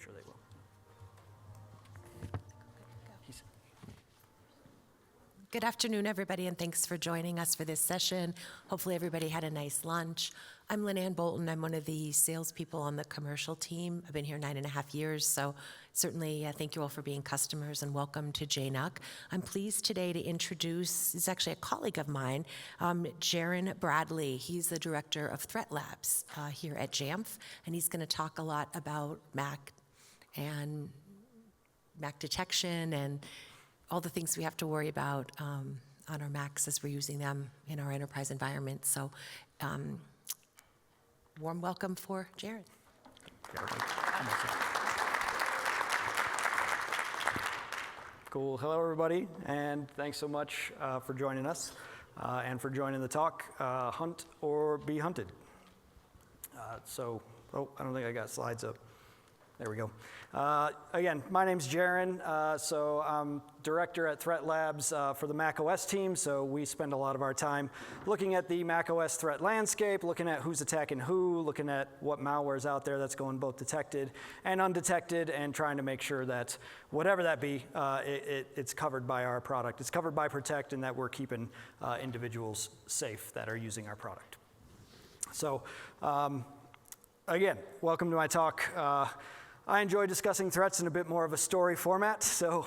sure they will. Good afternoon, everybody, and thanks for joining us for this session. Hopefully everybody had a nice lunch. I'm Lynn-Ann Bolton. I'm one of the salespeople on the commercial team. I've been here 9.5 years, so certainly thank you all for being customers and welcome to JNUC. I'm pleased today to introduce, he's actually a colleague of mine, Jaron Bradley. He's the director of Threat Labs here at Jamf, and he's going to talk a lot about Mac and Mac detection and all the things we have to worry about on our Macs as we're using them in our enterprise environment. So warm welcome for Jaron. Cool. Hello, everybody, and thanks so much for joining us and for joining the talk, Hunt or Be Hunted. I don't think I got slides up. There we go. Again, my name's Jaron. So I'm director at Threat Labs for the macOS team. So we spend a lot of our time looking at the macOS threat landscape, looking at who's attacking who, looking at what malware is out there that's going both detected and undetected, and trying to make sure that whatever that be, it's covered by our product. It's covered by Protect, and that we're keeping individuals safe that are using our product. So again, welcome to my talk. I enjoy discussing threats in a bit more of a story format, so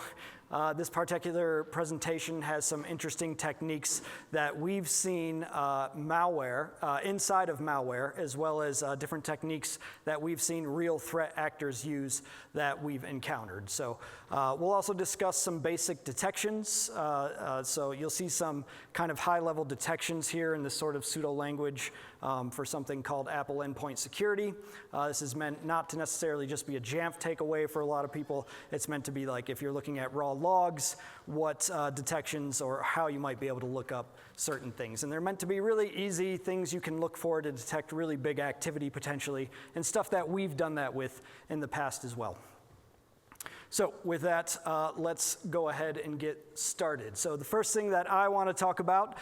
this particular presentation has some interesting techniques that we've seen malware, inside of malware, as well as different techniques that we've seen real threat actors use that we've encountered. So we'll also discuss some basic detections. So you'll see some kind of high-level detections here in this sort of pseudo-language for something called Apple Endpoint Security. This is meant not to necessarily just be a Jamf takeaway for a lot of people. It's meant to be like if you're looking at raw logs, what detections or how you might be able to look up certain things. And they're meant to be really easy things you can look for to detect really big activity potentially, and stuff that we've done that with in the past as well. So with that, let's go ahead and get started. So the first thing that I want to talk about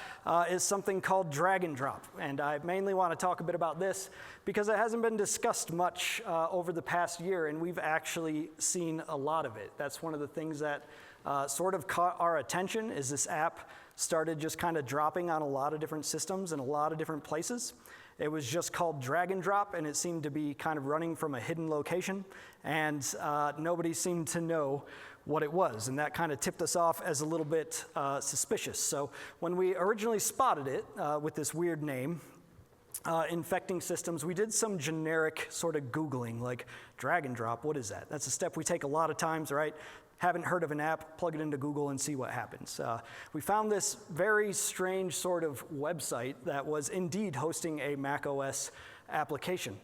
is something called drag and drop. And I mainly want to talk a bit about this because it hasn't been discussed much over the past year, and we've actually seen a lot of it. That's one of the things that sort of caught our attention, is this app started just kind of dropping on a lot of different systems in a lot of different places. It was just called drag and drop, and it seemed to be kind of running from a hidden location, and nobody seemed to know what it was, and that kind of tipped us off as a little bit suspicious. So when we originally spotted it with this weird name, infecting systems, we did some generic sort of Googling, like drag and drop, what is that? That's a step we take a lot of times, right? Haven't heard of an app, plug it into Google and see what happens. We found this very strange sort of website that was indeed hosting a macOS application.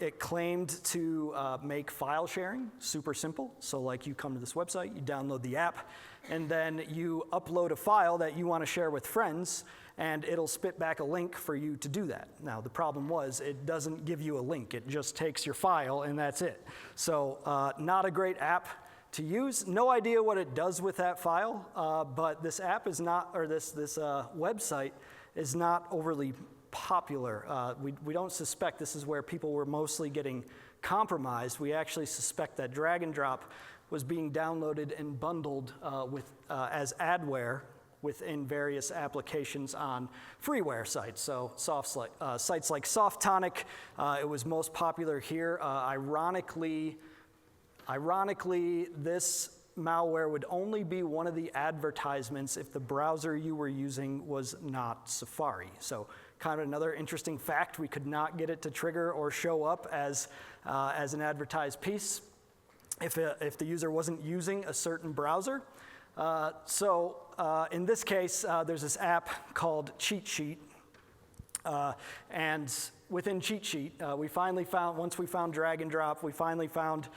It claimed to make file sharing super simple. So like you come to this website, you download the app, and then you upload a file that you want to share with friends, and it'll spit back a link for you to do that. Now, the problem was it doesn't give you a link. It just takes your file, and that's it. So not a great app to use. No idea what it does with that file, but this app is not, or this website is not overly popular. We don't suspect this is where people were mostly getting compromised. We actually suspect that drag and drop was being downloaded and bundled as adware within various applications on freeware sites. So sites like Softonic, it was most popular here. Ironically, this malware would only be one of the advertisements if the browser you were using was not Safari. So kind of another interesting fact, we could not get it to trigger or show up as an advertised piece if the user wasn't using a certain browser. In this case, there's this app called Cheat Sheet. And within Cheat Sheet, once we found drag and drop, we finally found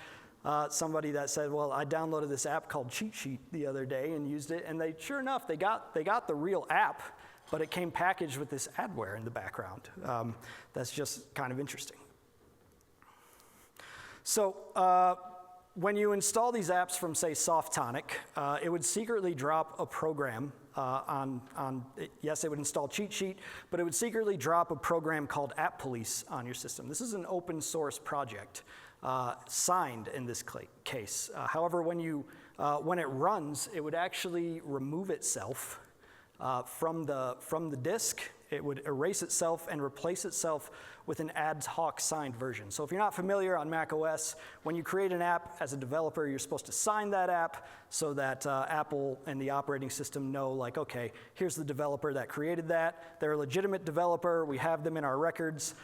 somebody that said, well, I downloaded this app called Cheat Sheet the other day and used it, and sure enough, they got the real app, but it came packaged with this adware in the background. That's just kind of interesting. So when you install these apps from, say, Softonic, it would secretly drop a program yes, it would install Cheat Sheet, but it would secretly drop a program called App Police on your system. This is an open source project. signed in this case. However, when it runs, it would actually remove itself from the disk. It would erase itself and replace itself with an Ad-Hoc signed version. So if you're not familiar on macOS, when you create an app as a developer, you're supposed to sign that app so that Apple and the operating system know, like, okay, here's the developer that created that. They're a legitimate developer. We have them in our records.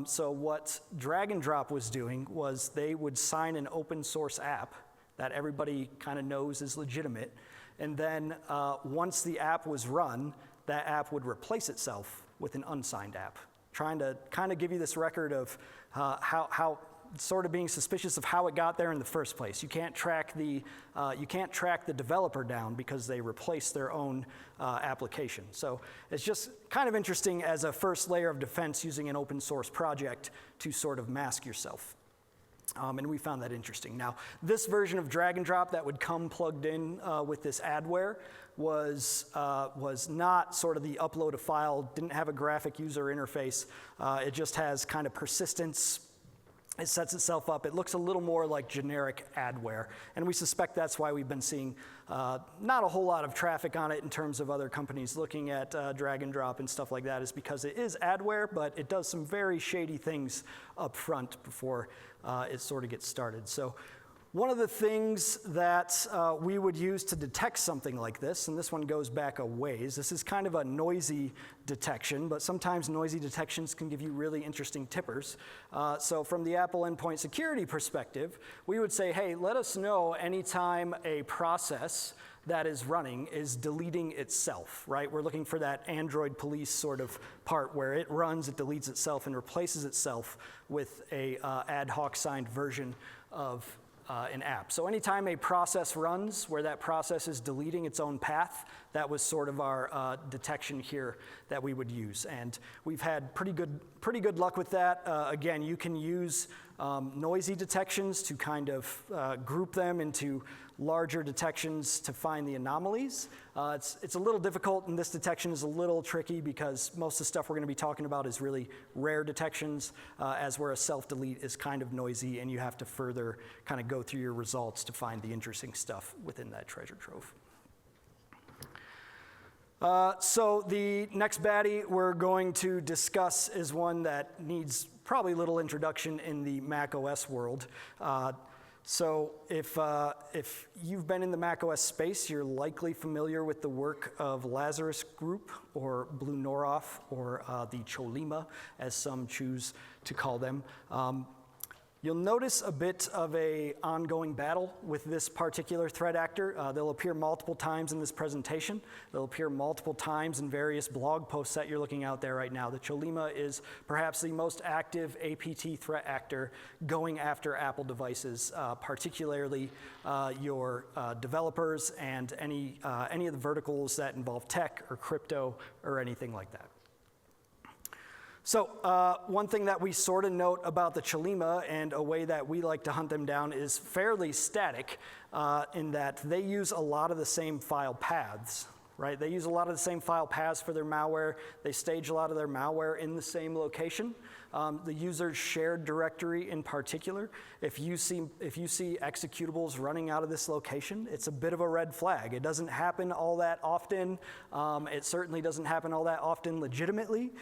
So what drag and drop was doing was they would sign an open source app that everybody kind of knows is legitimate. And then once the app was run, that app would replace itself with an unsigned app, trying to kind of give you this record of how sort of being suspicious of how it got there in the first place. You can't track the developer down because they replaced their own application. So it's just kind of interesting as a first layer of defense using an open source project to sort of mask yourself. And we found that interesting. Now, this version of drag and drop that would come plugged in with this Adware was not sort of the upload a file, didn't have a graphic user interface. It just has kind of persistence. It sets itself up. It looks a little more like generic Adware. And we suspect that's why we've been seeing not a whole lot of traffic on it in terms of other companies looking at drag and drop and stuff like that, is because it is Adware, but it does some very shady things up front before it sort of gets started. So one of the things that we would use to detect something like this, and this one goes back a ways, this is kind of a noisy detection, but sometimes noisy detections can give you really interesting tippers. So from the Apple endpoint security perspective, we would say, hey, let us know anytime a process that is running is deleting itself, right? We're looking for that Android police sort of part where it runs, it deletes itself, and replaces itself with a Ad-Hoc signed version of an app. So anytime a process runs where that process is deleting its own path, that was sort of our detection here that we would use. And we've had pretty good luck with that. Again, you can use noisy detections to kind of group them into larger detections to find the anomalies. It's a little difficult, and this detection is a little tricky because most of the stuff we're going to be talking about is really rare detections, as where a self-delete is kind of noisy, and you have to further kind of go through your results to find the interesting stuff within that treasure trove. So the next baddie we're going to discuss is one that needs probably little introduction in the macOS world. So if you've been in the macOS space, you're likely familiar with the work of Lazarus Group, or Blue Noroff, or the Cholima, as some choose to call them. You'll notice a bit of an ongoing battle with this particular threat actor. They'll appear multiple times in this presentation. They'll appear multiple times in various blog posts that you're looking out there right now. The Cholima is perhaps the most active APT threat actor going after Apple devices, particularly your developers and any of the verticals that involve tech or crypto or anything like that. So one thing that we sort of note about the Cholima, and a way that we like to hunt them down, is fairly static in that they use a lot of the same file paths, right? They use a lot of the same file paths for their malware. They stage a lot of their malware in the same location. The user's shared directory in particular, if you see executables running out of this location, it's a bit of a red flag. It doesn't happen all that often. It certainly doesn't happen all that often legitimately.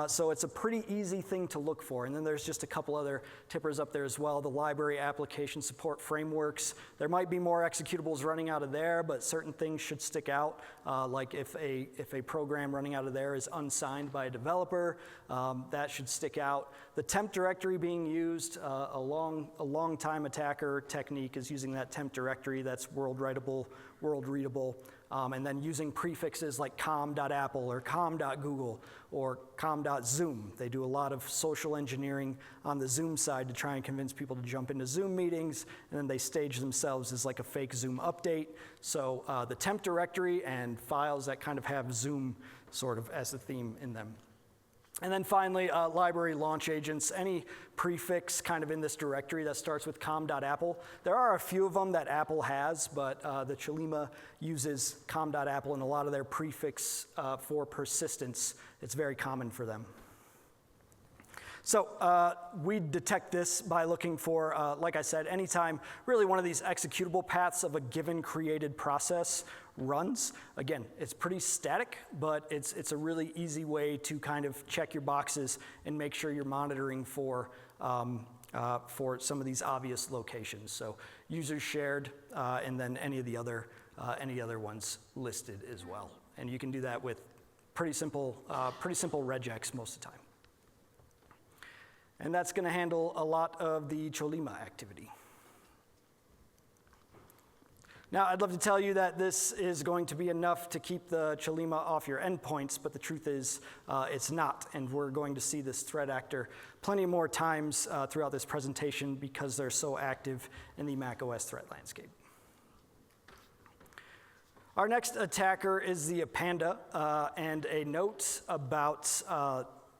So it's a pretty easy thing to look for. And then there's just a couple other tippers up there as well. The library application support frameworks. There might be more executables running out of there, but certain things should stick out. Like if a program running out of there is unsigned by a developer, that should stick out. The temp directory being used, a long time attacker technique is using that temp directory that's world readable, and then using prefixes like com.apple or com.google or com.zoom. They do a lot of social engineering on the Zoom side to try and convince people to jump into Zoom meetings, and then they stage themselves as like a fake Zoom update. So the temp directory and files that kind of have Zoom sort of as a theme in them. And then finally, library launch agents, any prefix kind of in this directory that starts with com.apple. There are a few of them that Apple has, but the Cholima uses com.apple in a lot of their prefix for persistence. It's very common for them. So we detect this by looking for, like I said, anytime really one of these executable paths of a given created process runs. Again, it's pretty static, but it's a really easy way to kind of check your boxes and make sure you're monitoring for some of these obvious locations. So users shared, and then any other ones listed as well. And you can do that with pretty simple regex most of the time. And that's going to handle a lot of the Lima activity. Now, I'd love to tell you that this is going to be enough to keep the Lima off your endpoints, but the truth is it's not, and we're going to see this threat actor plenty more times throughout this presentation because they're so active in the macOS threat landscape. Our next attacker is the Panda, and a note about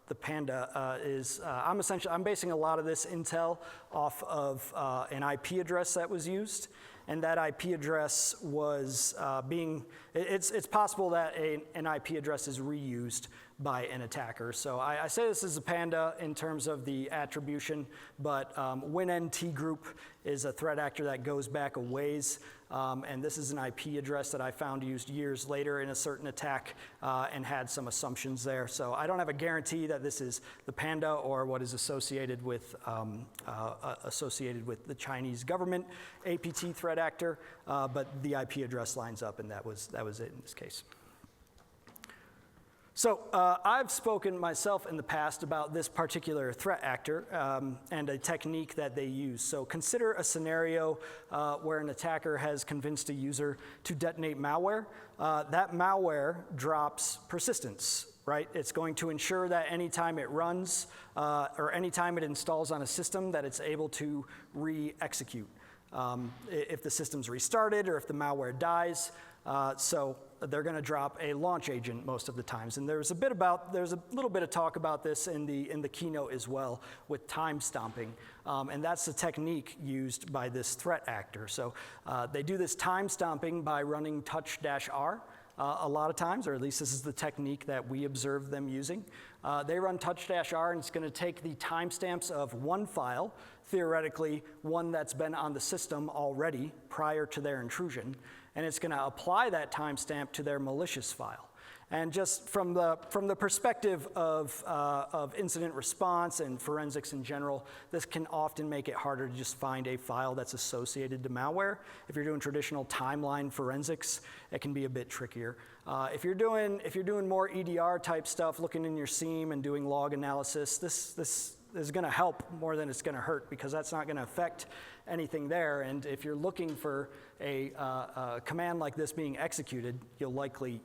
the Panda is I'm basing a lot of this intel off of an IP address that was used. And that IP address was it's possible that an IP address is reused by an attacker. So I say this is a Panda in terms of the attribution, but WinNT Group is a threat actor that goes back a ways. And this is an IP address that I found used years later in a certain attack and had some assumptions there. So I don't have a guarantee that this is the Panda or what is associated with the Chinese government APT threat actor, but the IP address lines up, and that was it in this case. So I've spoken myself in the past about this particular threat actor and a technique that they use. So consider a scenario where an attacker has convinced a user to detonate malware. That malware drops persistence, right? It's going to ensure that anytime it runs or anytime it installs on a system that it's able to re-execute. If the system's restarted or if the malware dies, so they're going to drop a launch agent most of the times. And there's a little bit of talk about this in the keynote as well with time-stomping. And that's the technique used by this threat actor. So they do this time-stomping by running touch-R a lot of times, or at least this is the technique that we observed them using. They run touch-R, and it's going to take the timestamps of one file, theoretically one that's been on the system already prior to their intrusion, and it's going to apply that timestamp to their malicious file. And just from the perspective of incident response and forensics in general, this can often make it harder to just find a file that's associated to malware. If you're doing traditional timeline forensics, it can be a bit trickier. If you're doing more EDR type stuff, looking in your SIEM and doing log analysis, this is going to help more than it's going to hurt because that's not going to affect anything there. And if you're looking for a command like this being executed, you'll likely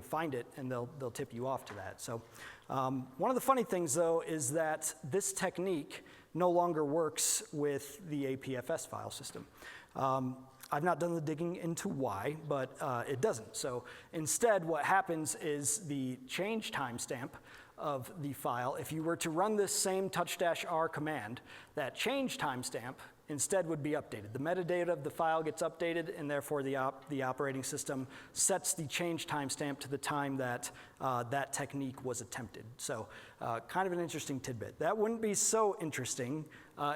find it, and they'll tip you off to that. So one of the funny things, though, is that this technique no longer works with the APFS file system. I've not done the digging into why, but it doesn't. So instead, what happens is the change timestamp of the file, if you were to run this same touch-R command, that change timestamp instead would be updated. The metadata of the file gets updated, and therefore the operating system sets the change timestamp to the time that that technique was attempted. So kind of an interesting tidbit. That wouldn't be so interesting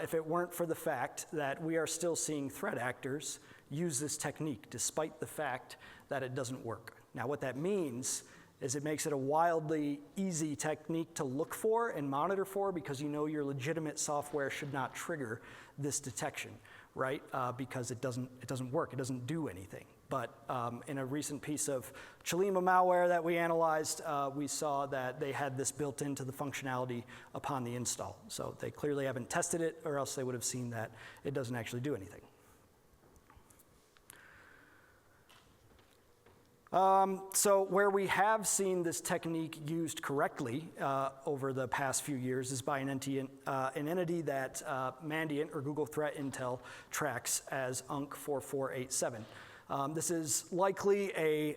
if it weren't for the fact that we are still seeing threat actors use this technique, despite the fact that it doesn't work. Now, what that means is it makes it a wildly easy technique to look for and monitor for because you know your legitimate software should not trigger this detection, right? Because it doesn't work, it doesn't do anything. But in a recent piece of Chilly Malware that we analyzed, we saw that they had this built into the functionality upon the install. So they clearly haven't tested it, or else they would have seen that it doesn't actually do anything. So where we have seen this technique used correctly over the past few years is by an entity that Mandiant or Google Threat Intel tracks as UNC4487. This is likely a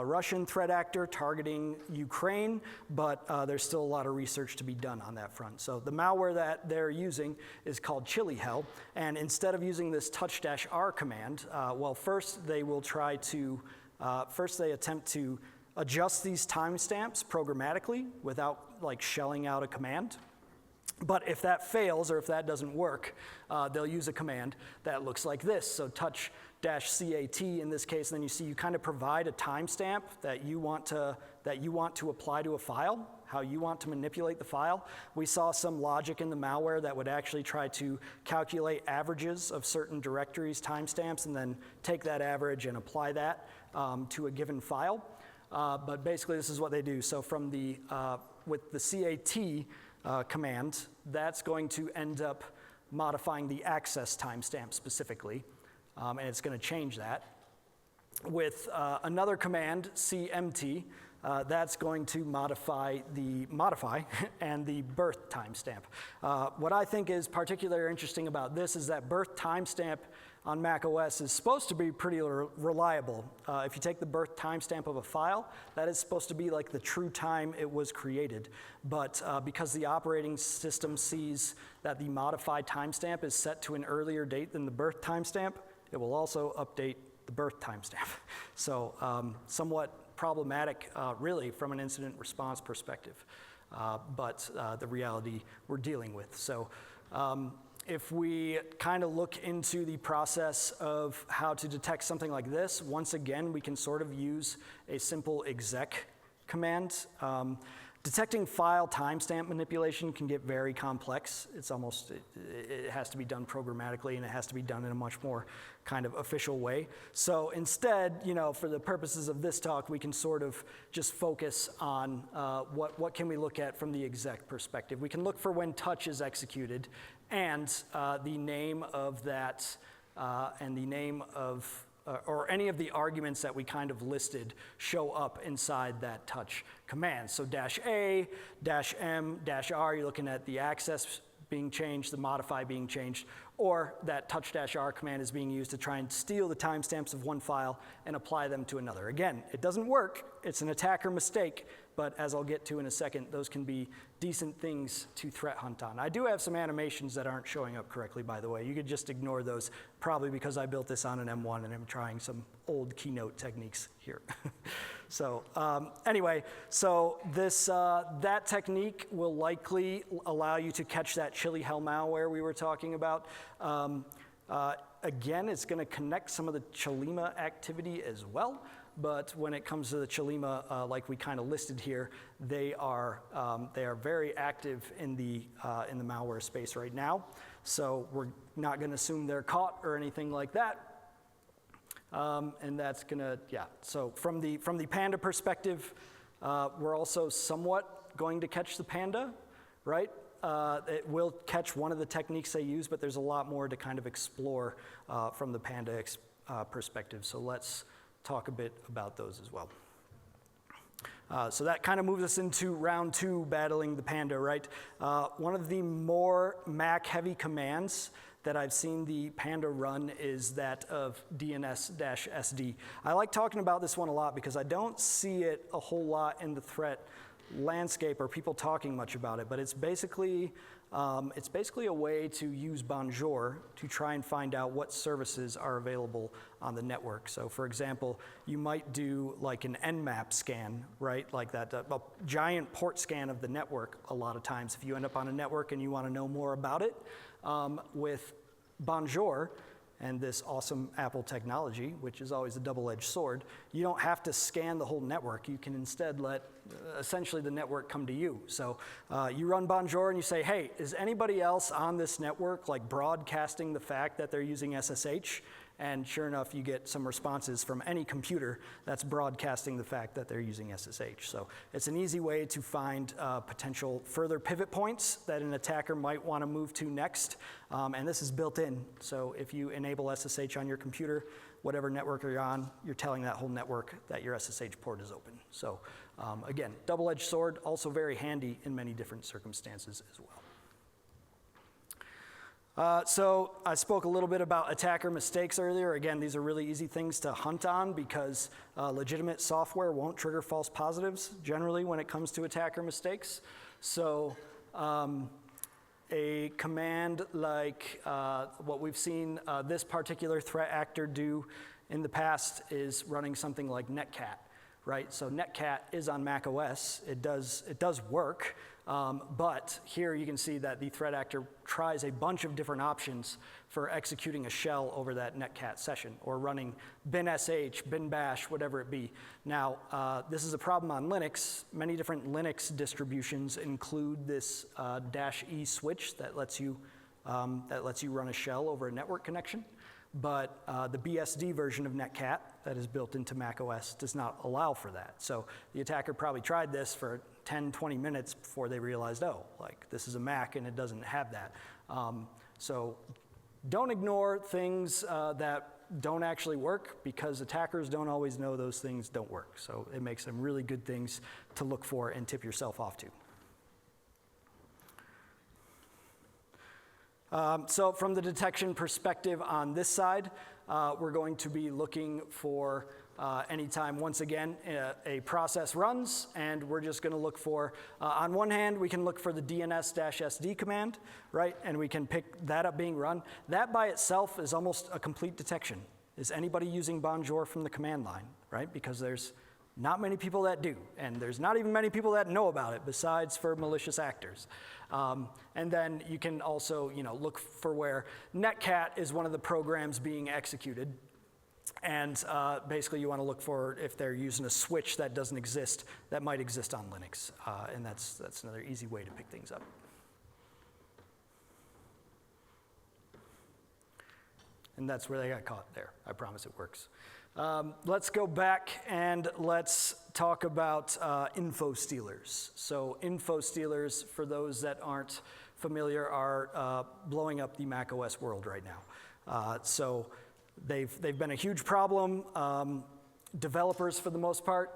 Russian threat actor targeting Ukraine, but there's still a lot of research to be done on that front. So the malware that they're using is called Chilly Hell, and instead of using this touch-R command, first they will try to first, they attempt to adjust these timestamps programmatically without like shelling out a command. But if that fails or if that doesn't work, they'll use a command that looks like this. So touch -cat in this case, and then you see you kind of provide a timestamp that you want to apply to a file, how you want to manipulate the file. We saw some logic in the malware that would actually try to calculate averages of certain directories timestamps and then take that average and apply that to a given file. But basically this is what they do. So from with the cat command, that's going to end up modifying the access timestamp specifically, and it's going to change that. With another command, cmt, that's going to modify and the birth timestamp. What I think is particularly interesting about this is that birth timestamp on macOS is supposed to be pretty reliable. If you take the birth timestamp of a file, that is supposed to be like the true time it was created. But because the operating system sees that the modified timestamp is set to an earlier date than the birth timestamp, it will also update the birth timestamp. So somewhat problematic, really, from an incident response perspective, but the reality we're dealing with. So if we kind of look into the process of how to detect something like this, once again, we can sort of use a simple exec command. Detecting file timestamp manipulation can get very complex. It has to be done programmatically, and it has to be done in a much more kind of official way. So instead, for the purposes of this talk, we can sort of just focus on what can we look at from the exec perspective. We can look for when touch is executed, and the name of that, and the name of or any of the arguments that we kind of listed show up inside that touch command. So -a, -m, -r, you're looking at the access being changed, the modify being changed, or that touch -r command is being used to try and steal the timestamps of one file and apply them to another. Again, it doesn't work. It's an attacker mistake, but as I'll get to in a second, those can be decent things to threat hunt on. I do have some animations that aren't showing up correctly, by the way. You could just ignore those, probably because I built this on an M1 and I'm trying some old Keynote techniques here. So anyway, so that technique will likely allow you to catch that Chilly malware we were talking about. Again, it's going to connect some of the Chilima activity as well. But when it comes to the Chilima, like we kind of listed here, they are very active in the malware space right now. So we're not going to assume they're caught or anything like that. And that's going to, yeah. So from the Panda perspective, we're also somewhat going to catch the Panda, right? It will catch one of the techniques they use, but there's a lot more to kind of explore from the Panda perspective. So let's talk a bit about those as well. So that kind of moves us into round 2, battling the Panda, right? One of the more Mac-heavy commands that I've seen the Panda run is that of DNS-SD. I like talking about this one a lot because I don't see it a whole lot in the threat landscape or people talking much about it, but it's basically a way to use Bonjour to try and find out what services are available on the network. So for example, you might do like an Nmap scan, right? Like that, a giant port scan of the network a lot of times. If you end up on a network and you want to know more about it, with Bonjour and this awesome Apple technology, which is always a double-edged sword, you don't have to scan the whole network. You can instead let essentially the network come to you. So you run Bonjour and you say, hey, is anybody else on this network like broadcasting the fact that they're using SSH? And sure enough, you get some responses from any computer that's broadcasting the fact that they're using SSH. So it's an easy way to find potential further pivot points that an attacker might want to move to next. And this is built in. So if you enable SSH on your computer, whatever network you're on, you're telling that whole network that your SSH port is open. So again, double-edged sword, also very handy in many different circumstances as well. So I spoke a little bit about attacker mistakes earlier. Again, these are really easy things to hunt on because legitimate software won't trigger false positives generally when it comes to attacker mistakes. So a command like what we've seen this particular threat actor do in the past is running something like netcat, right? So netcat is on macOS. It does work. But here you can see that the threat actor tries a bunch of different options for executing a shell over that netcat session, or running bin sh, bin bash, whatever it be. Now, this is a problem on Linux. Many different Linux distributions include this -e switch that lets you run a shell over a network connection. But the BSD version of netcat that is built into macOS does not allow for that. So the attacker probably tried this for 10, 20 minutes before they realized, oh, like this is a Mac and it doesn't have that. So don't ignore things that don't actually work, because attackers don't always know those things don't work. So it makes them really good things to look for and tip yourself off to. So from the detection perspective on this side, we're going to be looking for anytime, once again, a process runs, and we're just going to look for, on one hand, we can look for the DNS-SD command, right? And we can pick that up being run. That by itself is almost a complete detection. Is anybody using bonjour from the command line, right? Because there's not many people that do, and there's not even many people that know about it besides for malicious actors. And then you can also, look for where netcat is one of the programs being executed. And basically you want to look for if they're using a switch that doesn't exist, that might exist on Linux. And that's another easy way to pick things up. And that's where they got caught there. I promise it works. Let's go back and let's talk about info stealers. So info stealers, for those that aren't familiar, are blowing up the macOS world right now. So they've been a huge problem. Developers, for the most part,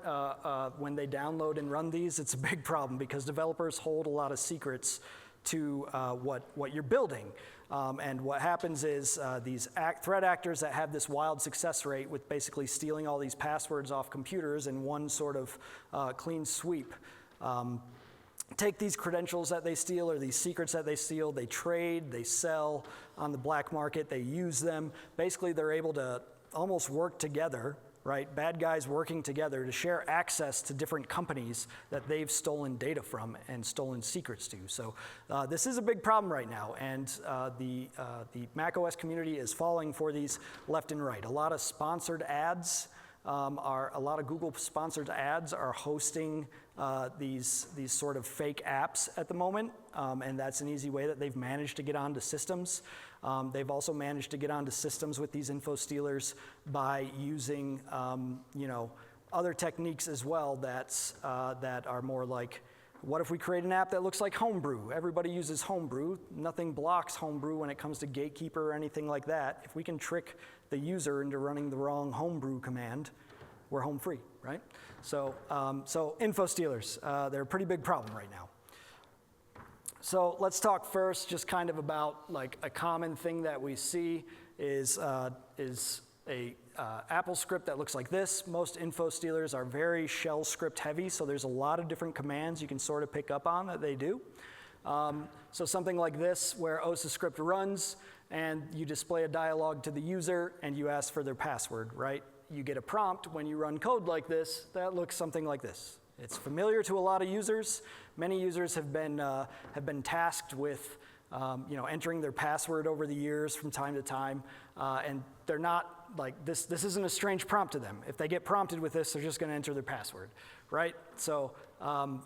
when they download and run these, it's a big problem because developers hold a lot of secrets to what you're building. And what happens is these threat actors that have this wild success rate with basically stealing all these passwords off computers in one sort of clean sweep, take these credentials that they steal or these secrets that they steal, they trade, they sell on the black market, they use them. Basically, they're able to almost work together, right? Bad guys working together to share access to different companies that they've stolen data from and stolen secrets to. So this is a big problem right now, and the macOS community is falling for these left and right. A lot of sponsored ads a lot of Google-sponsored ads are hosting these sort of fake apps at the moment, and that's an easy way that they've managed to get onto systems. They've also managed to get onto systems with these info stealers by using, other techniques as well that are more like, what if we create an app that looks like Homebrew? Everybody uses Homebrew. Nothing blocks Homebrew when it comes to Gatekeeper or anything like that. If we can trick the user into running the wrong Homebrew command, we're home free, right? So info stealers, they're a pretty big problem right now. So let's talk first just kind of about like a common thing that we see is a AppleScript that looks like this. Most info stealers are very shell script heavy, so there's a lot of different commands you can sort of pick up on that they do. So something like this, where OSAScript runs, and you display a dialog to the user, and you ask for their password, right? You get a prompt when you run code like this that looks something like this. It's familiar to a lot of users. Many users have been tasked with entering their password over the years from time to time, and they're not like this isn't a strange prompt to them. If they get prompted with this, they're just going to enter their password, right? So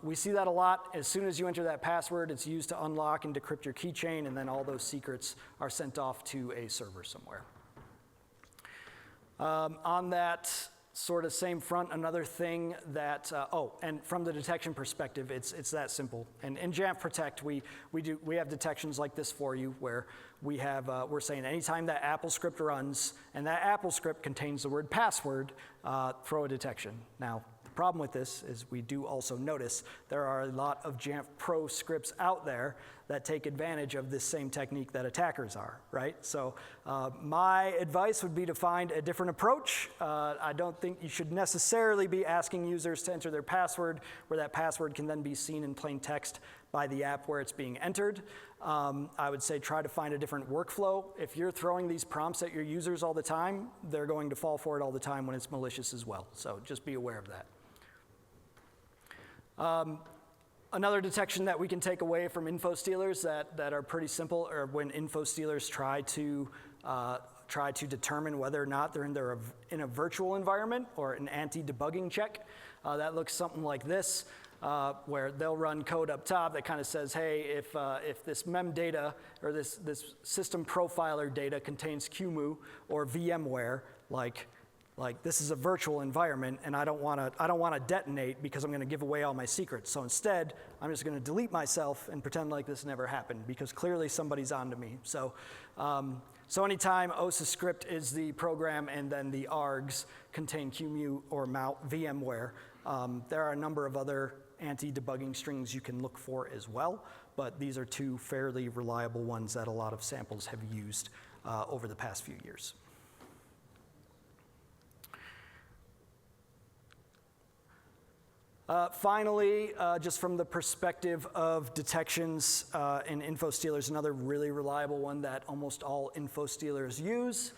we see that a lot. As soon as you enter that password, it's used to unlock and decrypt your keychain, and then all those secrets are sent off to a server somewhere. On that sort of same front, another thing that, and from the detection perspective, it's that simple. And in Jamf Protect, we have detections like this for you, where we're saying anytime that AppleScript runs, and that AppleScript contains the word password, throw a detection. Now, the problem with this is we do also notice there are a lot of Jamf Pro scripts out there that take advantage of this same technique that attackers are, right? So my advice would be to find a different approach. I don't think you should necessarily be asking users to enter their password, where that password can then be seen in plain text by the app where it's being entered. I would say try to find a different workflow. If you're throwing these prompts at your users all the time, they're going to fall for it all the time when it's malicious as well. So just be aware of that. Another detection that we can take away from info stealers that are pretty simple are when info stealers try to determine whether or not they're in a virtual environment or an anti-debugging check. That looks something like this, where they'll run code up top that kind of says, hey, if this mem data or this system profiler data contains QEMU or VMware, like this is a virtual environment and I don't want to detonate because I'm going to give away all my secrets. So instead, I'm just going to delete myself and pretend like this never happened because clearly somebody's onto me. So anytime AppleScript is the program and then the args contain QEMU or VMware, there are a number of other anti-debugging strings you can look for as well, but these are two fairly reliable ones that a lot of samples have used over the past few years. Finally, just from the perspective of detections and info stealers, another really reliable one that almost all info stealers use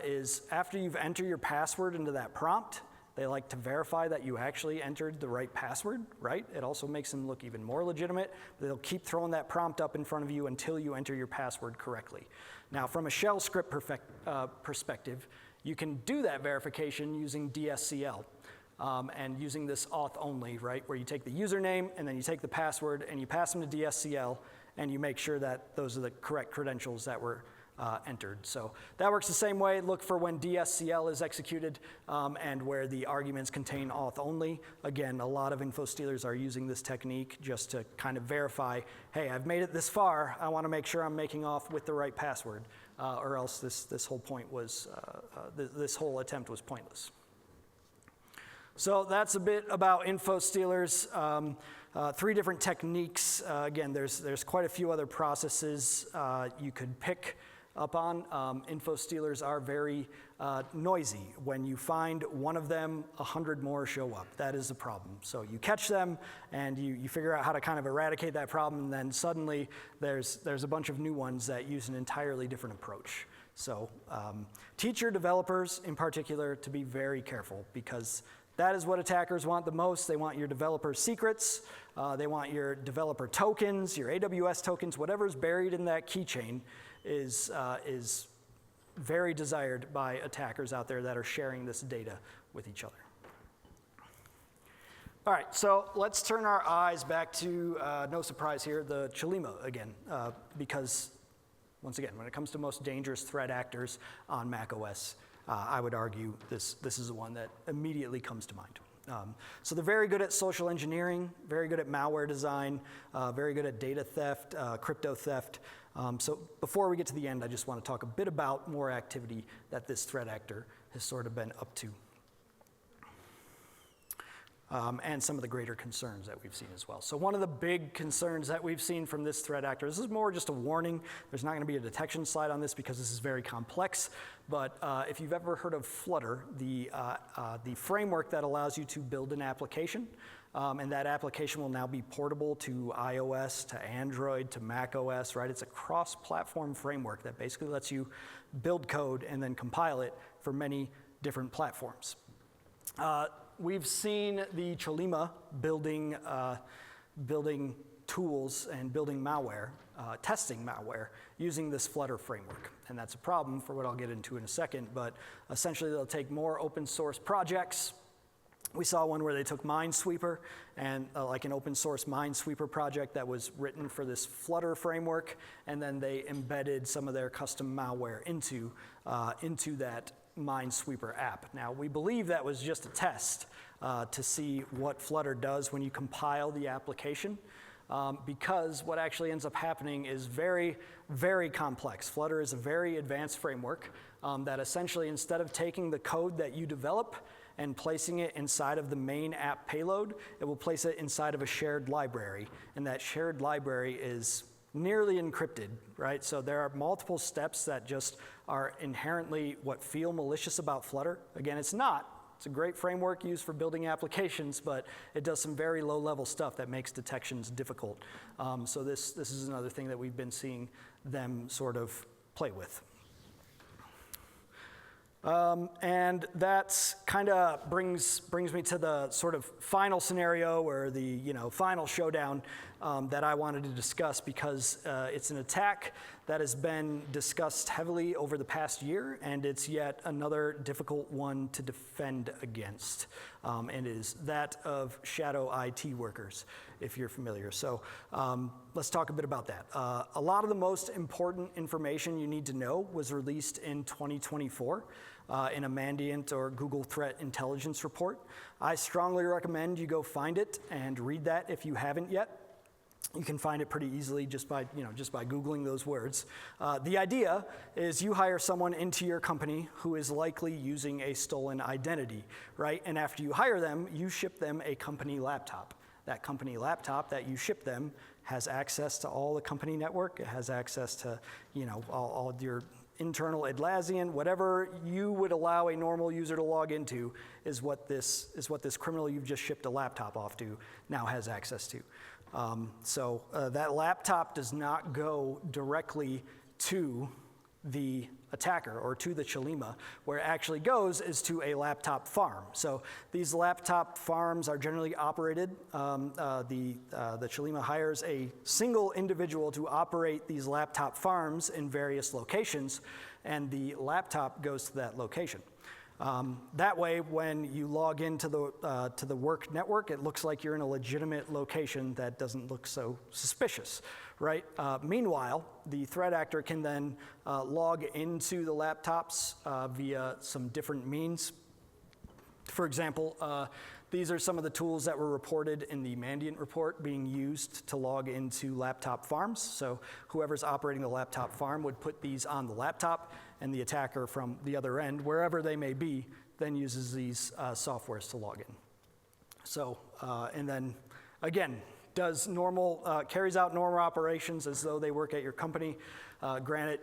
is after you've entered your password into that prompt, they like to verify that you actually entered the right password, right? It also makes them look even more legitimate. They'll keep throwing that prompt up in front of you until you enter your password correctly. Now, from a shell script perspective, you can do that verification using DSCL. And using this auth only, right, where you take the username and then you take the password and you pass them to DSCL and you make sure that those are the correct credentials that were entered. So that works the same way. Look for when DSCL is executed and where the arguments contain auth only. Again, a lot of info stealers are using this technique just to kind of verify, hey, I've made it this far. I want to make sure I'm making off with the right password, or else this whole point was, this whole attempt was pointless. So that's a bit about info stealers. 3 different techniques. Again, there's quite a few other processes you could pick up on. Info stealers are very noisy. When you find one of them, 100 more show up. That is a problem. So you catch them and you figure out how to kind of eradicate that problem, and then suddenly there's a bunch of new ones that use an entirely different approach. So teach your developers in particular to be very careful, because that is what attackers want the most. They want your developer secrets. They want your developer tokens, your AWS tokens, whatever's buried in that keychain is very desired by attackers out there that are sharing this data with each other. All right, so let's turn our eyes back to, no surprise here, the Chilima again, because once again, when it comes to most dangerous threat actors on macOS, I would argue this is the one that immediately comes to mind. So they're very good at social engineering, very good at malware design, very good at data theft, crypto theft. So before we get to the end, I just want to talk a bit about more activity that this threat actor has sort of been up to. And some of the greater concerns that we've seen as well. So one of the big concerns that we've seen from this threat actor, this is more just a warning. There's not going to be a detection slide on this because this is very complex. But if you've ever heard of Flutter, the framework that allows you to build an application, and that application will now be portable to iOS, to Android, to macOS, right? It's a cross-platform framework that basically lets you build code and then compile it for many different platforms. We've seen the Chilima building tools and building malware, testing malware, using this Flutter framework. And that's a problem for what I'll get into in a second, but essentially they'll take more open source projects. We saw one where they took Minesweeper and like an open source Minesweeper project that was written for this Flutter framework, and then they embedded some of their custom malware into that Minesweeper app. Now, we believe that was just a test to see what Flutter does when you compile the application, because what actually ends up happening is very, very complex. Flutter is a very advanced framework that essentially, instead of taking the code that you develop and placing it inside of the main app payload, it will place it inside of a shared library, and that shared library is nearly encrypted, right? So there are multiple steps that just are inherently what feel malicious about Flutter. Again, it's not. It's a great framework used for building applications, but it does some very low-level stuff that makes detections difficult. So this is another thing that we've been seeing them sort of play with. And that kind of brings me to the sort of final scenario, or the final showdown that I wanted to discuss, because it's an attack that has been discussed heavily over the past year, and it's yet another difficult one to defend against, and is that of shadow IT workers, if you're familiar. So let's talk a bit about that. A lot of the most important information you need to know was released in 2024 in a Mandiant or Google Threat Intelligence report. I strongly recommend you go find it and read that if you haven't yet. You can find it pretty easily just by Googling those words. The idea is you hire someone into your company who is likely using a stolen identity, right? And after you hire them, you ship them a company laptop. That company laptop that you ship them has access to all the company network. It has access to, all your internal Atlassian, whatever you would allow a normal user to log into is what this criminal you've just shipped a laptop off to now has access to. So that laptop does not go directly to the attacker or to the Chilima. Where it actually goes is to a laptop farm. So these laptop farms are generally operated. The Chilima hires a single individual to operate these laptop farms in various locations, and the laptop goes to that location. That way, when you log into the work network, it looks like you're in a legitimate location that doesn't look so suspicious, right? Meanwhile, the threat actor can then log into the laptops via some different means. For example, these are some of the tools that were reported in the Mandiant report being used to log into laptop farms. So whoever's operating the laptop farm would put these on the laptop, and the attacker from the other end, wherever they may be, then uses these softwares to log in. So, and then again, carries out normal operations as though they work at your company. Granted,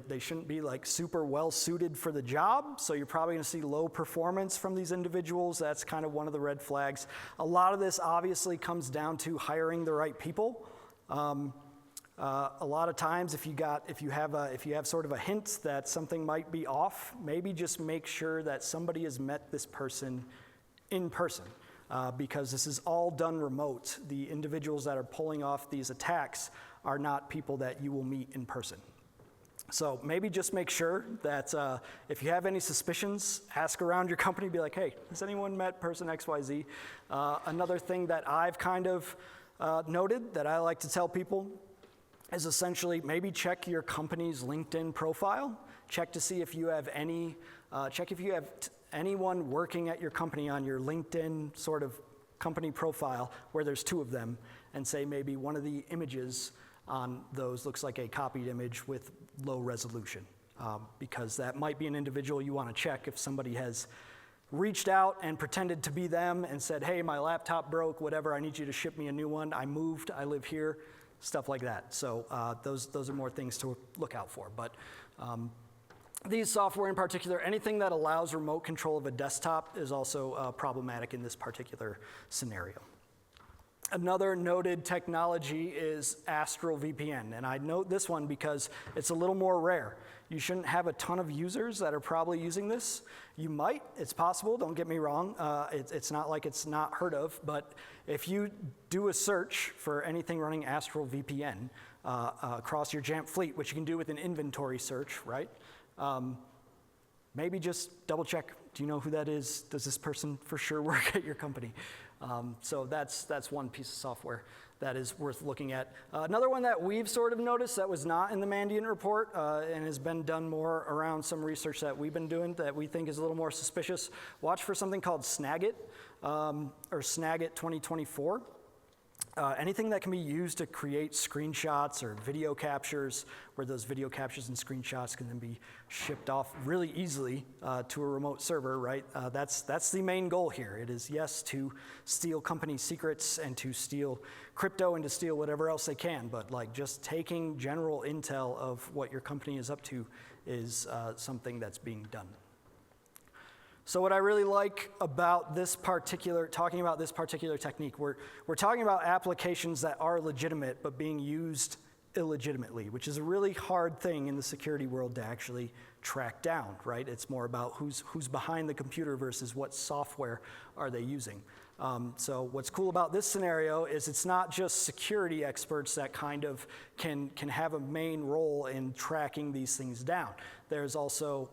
they shouldn't be like super well suited for the job, so you're probably gonna see low performance from these individuals. That's kind of one of the red flags. A lot of this obviously comes down to hiring the right people. A lot of times, if you have sort of a hint that something might be off, maybe just make sure that somebody has met this person in person, because this is all done remote. The individuals that are pulling off these attacks are not people that you will meet in person. So maybe just make sure that if you have any suspicions, ask around your company, be like, hey, has anyone met person XYZ? Another thing that I've kind of noted that I like to tell people is essentially maybe check your company's LinkedIn profile. Check to see if you have anyone working at your company on your LinkedIn sort of company profile where there's two of them, and say maybe one of the images on those looks like a copied image with low resolution, because that might be an individual you want to check if somebody has reached out and pretended to be them and said, hey, my laptop broke, whatever, I need you to ship me a new one, I moved, I live here. Stuff like that. So those are more things to look out for. But these software in particular, anything that allows remote control of a desktop is also problematic in this particular scenario. Another noted technology is AstroVPN, and I note this one because it's a little more rare. You shouldn't have a ton of users that are probably using this. You might, it's possible, don't get me wrong. It's not like it's not heard of, but if you do a search for anything running AstroVPN across your Jamf fleet, which you can do with an inventory search, right? Maybe just double check, do you know who that is? Does this person for sure work at your company? So that's one piece of software that is worth looking at. Another one that we've sort of noticed that was not in the Mandiant report and has been done more around some research that we've been doing that we think is a little more suspicious. Watch for something called Snagit or Snagit 2024. Anything that can be used to create screenshots or video captures, where those video captures and screenshots can then be shipped off really easily to a remote server, right? That's the main goal here. It is, yes, to steal company secrets and to steal crypto and to steal whatever else they can, but like just taking general intel of what your company is up to is something that's being done. So what I really like about talking about this particular technique, we're talking about applications that are legitimate but being used illegitimately, which is a really hard thing in the security world to actually track down, right? It's more about who's behind the computer versus what software are they using. So what's cool about this scenario is it's not just security experts that kind of can have a main role in tracking these things down. There's also,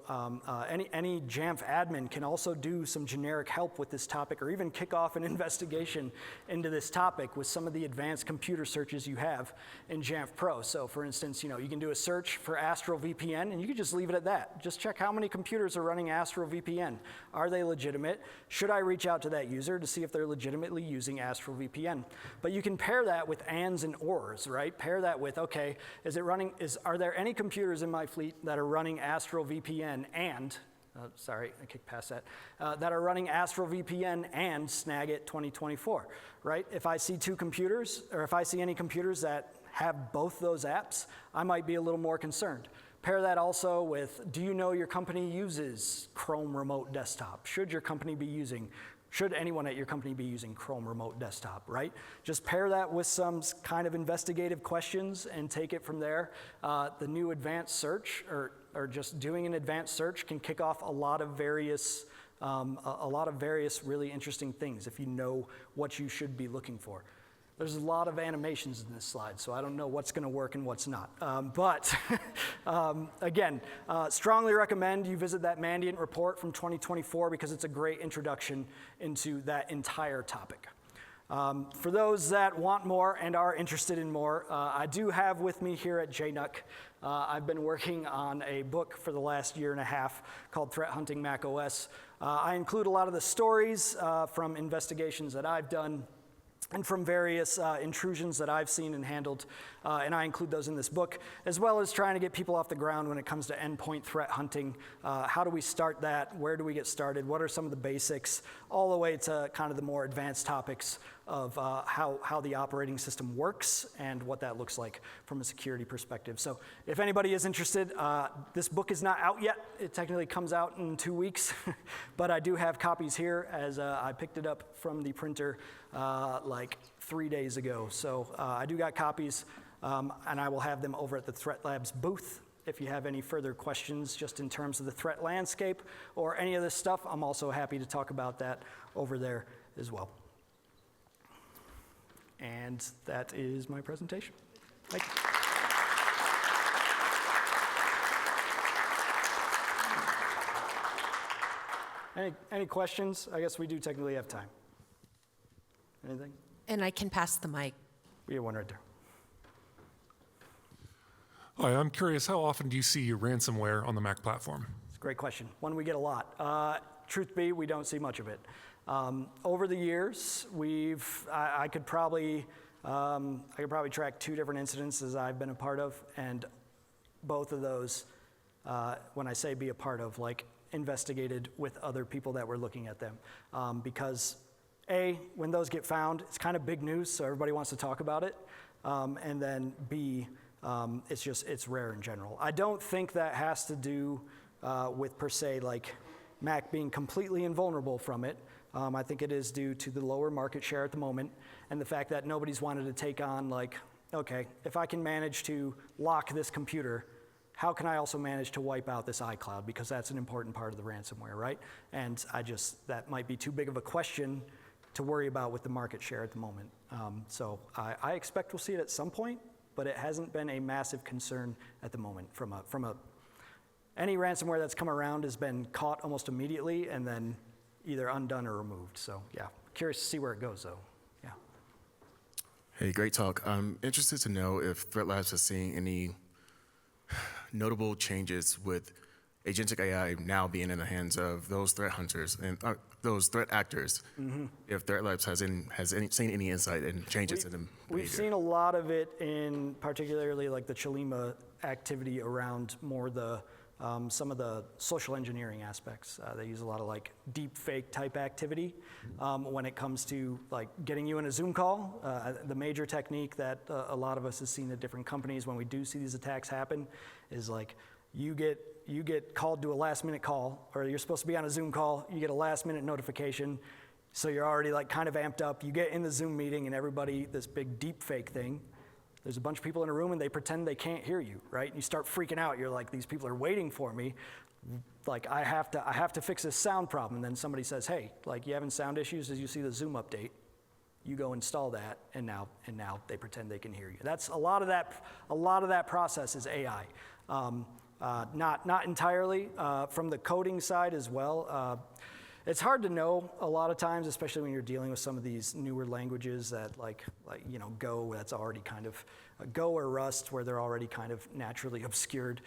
any Jamf admin can also do some generic help with this topic or even kick off an investigation into this topic with some of the advanced computer searches you have in Jamf Pro. So for instance, you can do a search for AstroVPN and you can just leave it at that. Just check how many computers are running AstroVPN. Are they legitimate? Should I reach out to that user to see if they're legitimately using AstroVPN? But you can pair that with ands and ors, right? Pair that with, okay, are there any computers in my fleet that are running AstroVPN and, sorry, I kicked past that, that are running AstroVPN and Snagit 2024, right? If I see two computers, or if I see any computers that have both those apps, I might be a little more concerned. Pair that also with, do you know your company uses Chrome Remote Desktop? Should anyone at your company be using Chrome Remote Desktop, right? Just pair that with some kind of investigative questions and take it from there. The new advanced search, or just doing an advanced search, can kick off a lot of various really interesting things if you know what you should be looking for. There's a lot of animations in this slide, so I don't know what's going to work and what's not. But again, strongly recommend you visit that Mandiant report from 2024 because it's a great introduction into that entire topic. For those that want more and are interested in more, I do have with me here at JNUC, I've been working on a book for the last year and a half called Threat Hunting macOS. I include a lot of the stories from investigations that I've done and from various intrusions that I've seen and handled, and I include those in this book, as well as trying to get people off the ground when it comes to endpoint threat hunting. How do we start that? Where do we get started? What are some of the basics? All the way to kind of the more advanced topics of how the operating system works and what that looks like from a security perspective. So if anybody is interested, this book is not out yet. It technically comes out in 2 weeks, but I do have copies here as I picked it up from the printer like 3 days ago. So I do got copies, and I will have them over at the Threat Labs booth. If you have any further questions just in terms of the threat landscape or any of this stuff, I'm also happy to talk about that over there as well. And that is my presentation. Thank you. Any questions? I guess we do technically have time. Anything? And I can pass the mic. We have one right there. Hi, I'm curious, how often do you see ransomware on the Mac platform? It's a great question. One we get a lot. Truth be, we don't see much of it. Over the years, I could probably track 2 different incidences I've been a part of, and both of those, when I say be a part of, like investigated with other people that were looking at them. Because A, when those get found, it's kind of big news, so everybody wants to talk about it. And then B, it's rare in general. I don't think that has to do with per se like Mac being completely invulnerable from it. I think it is due to the lower market share at the moment and the fact that nobody's wanted to take on like, okay, if I can manage to lock this computer, how can I also manage to wipe out this iCloud? Because that's an important part of the ransomware, right? And that might be too big of a question to worry about with the market share at the moment. So I expect we'll see it at some point, but it hasn't been a massive concern at the moment any ransomware that's come around has been caught almost immediately and then either undone or removed. So yeah, curious to see where it goes though. Yeah. Hey, great talk. I'm interested to know if Threat Labs is seeing any notable changes with agentic AI now being in the hands of those threat hunters and those threat actors. Mm-hmm. If Threat Labs has seen any insight and changes in them. We've seen a lot of it in particularly like the Chilima activity around more the some of the social engineering aspects. They use a lot of like deep fake type activity when it comes to like getting you in a Zoom call. The major technique that a lot of us have seen at different companies when we do see these attacks happen is like you get called to a last minute call, or you're supposed to be on a Zoom call, you get a last minute notification, so you're already like kind of amped up. You get in the Zoom meeting and everybody, this big deep fake thing, There's a bunch of people in a room and they pretend they can't hear you, right? And you start freaking out. You're like, these people are waiting for me. Like, I have to fix this sound problem. And then somebody says, hey, like, you having sound issues as you see the Zoom update? You go install that, and now they pretend they can hear you. That's a lot of that process is AI. Not entirely from the coding side as well. It's hard to know a lot of times, especially when you're dealing with some of these newer languages that like Go, that's already kind of Go or Rust, where they're already kind of naturally obscured,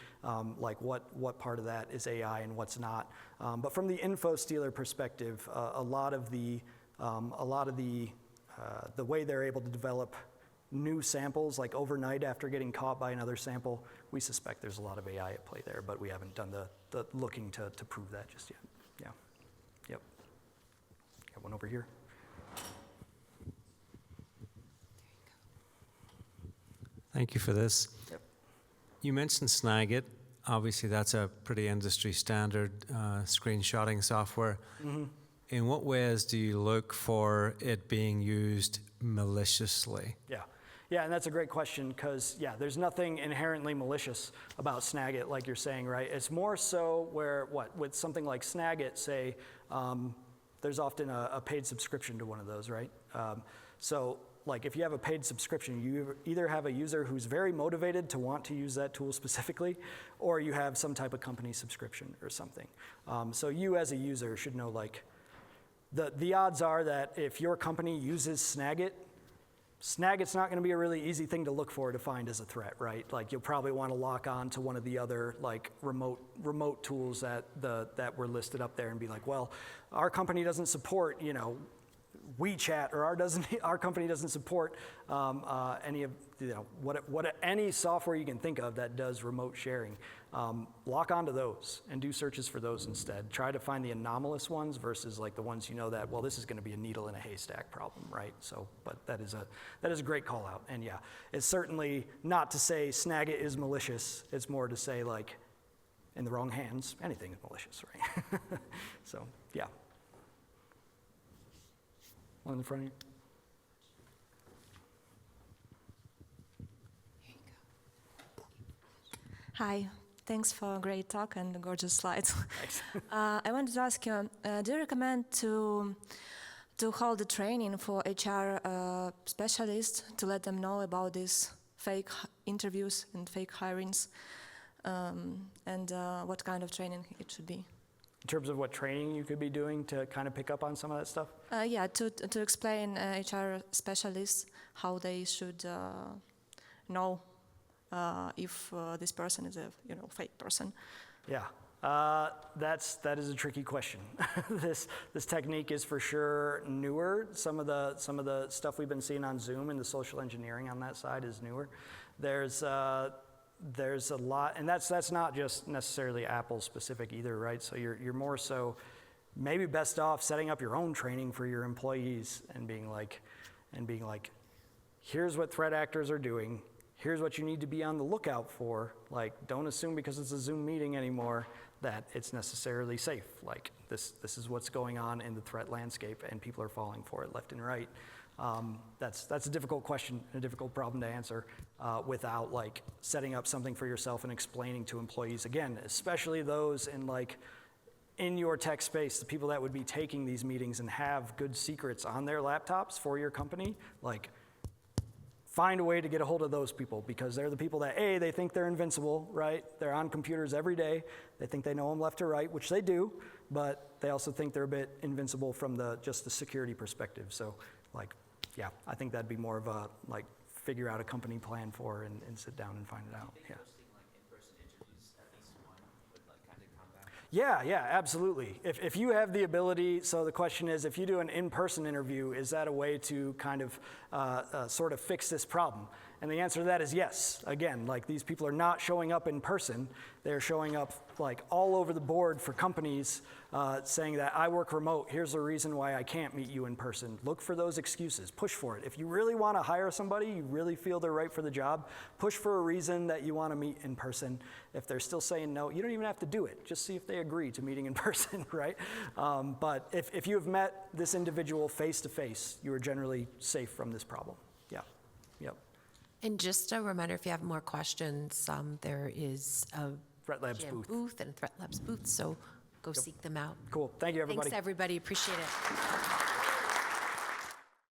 like what part of that is AI and what's not. But from the info stealer perspective, a lot of the way they're able to develop new samples, like overnight after getting caught by another sample, we suspect there's a lot of AI at play there, but we haven't done the looking to prove that just yet. Yeah. Yep. Got one over here. Thank you for this. Yep. You mentioned Snagit. Obviously, that's a pretty industry standard screenshotting software. Mm-hmm. In what ways do you look for it being used maliciously? Yeah, and that's a great question because, yeah, there's nothing inherently malicious about Snagit, like you're saying, right? It's more so where, with something like Snagit, say, there's often a paid subscription to one of those, right? So, like, if you have a paid subscription, you either have a user who's very motivated to want to use that tool specifically, or you have some type of company subscription or something. So you as a user should know, like, the odds are that if your company uses Snagit's not going to be a really easy thing to look for to find as a threat, right? Like, you'll probably want to lock on to one of the other like remote tools that were listed up there and be like, well, our company doesn't support WeChat, or our company doesn't support any of any software you can think of that does remote sharing. Lock onto those and do searches for those instead. Try to find the anomalous ones versus like the ones that, well, this is going to be a needle in a haystack problem, right? So, but that is a great call out. And yeah, it's certainly not to say Snagit is malicious. It's more to say, like, in the wrong hands, anything is malicious, right? So yeah. One in the front of you. Hi, thanks for a great talk and gorgeous slides. Thanks. I wanted to ask you, do you recommend to hold a training for HR specialists to let them know about these fake interviews and fake hirings, and what kind of training it should be? In terms of what training you could be doing to kind of pick up on some of that stuff? Yeah, to explain HR specialists how they should know if this person is a fake person. Yeah, that is a tricky question. This technique is for sure newer. Some of the stuff we've been seeing on Zoom and the social engineering on that side is newer. There's a lot, and that's not just necessarily Apple specific either, right? So you're more so maybe best off setting up your own training for your employees and being like, here's what threat actors are doing. Here's what you need to be on the lookout for. Like, don't assume because it's a Zoom meeting anymore that it's necessarily safe. Like, this is what's going on in the threat landscape, and people are falling for it left and right. That's a difficult question, a difficult problem to answer without like setting up something for yourself and explaining to employees. Again, especially those in your tech space, the people that would be taking these meetings and have good secrets on their laptops for your company, like, find a way to get a hold of those people, because they're the people that, A, they think they're invincible, right? They're on computers every day. They think they know them left to right, which they do, but they also think they're a bit invincible from just the security perspective. So, like, yeah, I think that'd be more of a, like, figure out a company plan for and sit down and find it out. Yeah. Yeah, absolutely. If you have the ability, so the question is, if you do an in-person interview, is that a way to kind of sort of fix this problem? And the answer to that is yes. Again, like, these people are not showing up in person. They're showing up like all over the board for companies saying that I work remote. Here's the reason why I can't meet you in person. Look for those excuses. Push for it. If you really want to hire somebody, you really feel they're right for the job, push for a reason that you want to meet in person. If they're still saying no, you don't even have to do it. Just see if they agree to meeting in person, right? But if you have met this individual face to face, you are generally safe from this problem. Yeah. Yep. And just a reminder, if you have more questions, there is a Threat Labs Jamf booth. booth and Threat Labs booth, so go seek them out. Cool. Thank you, everybody. Thanks, everybody. Appreciate it.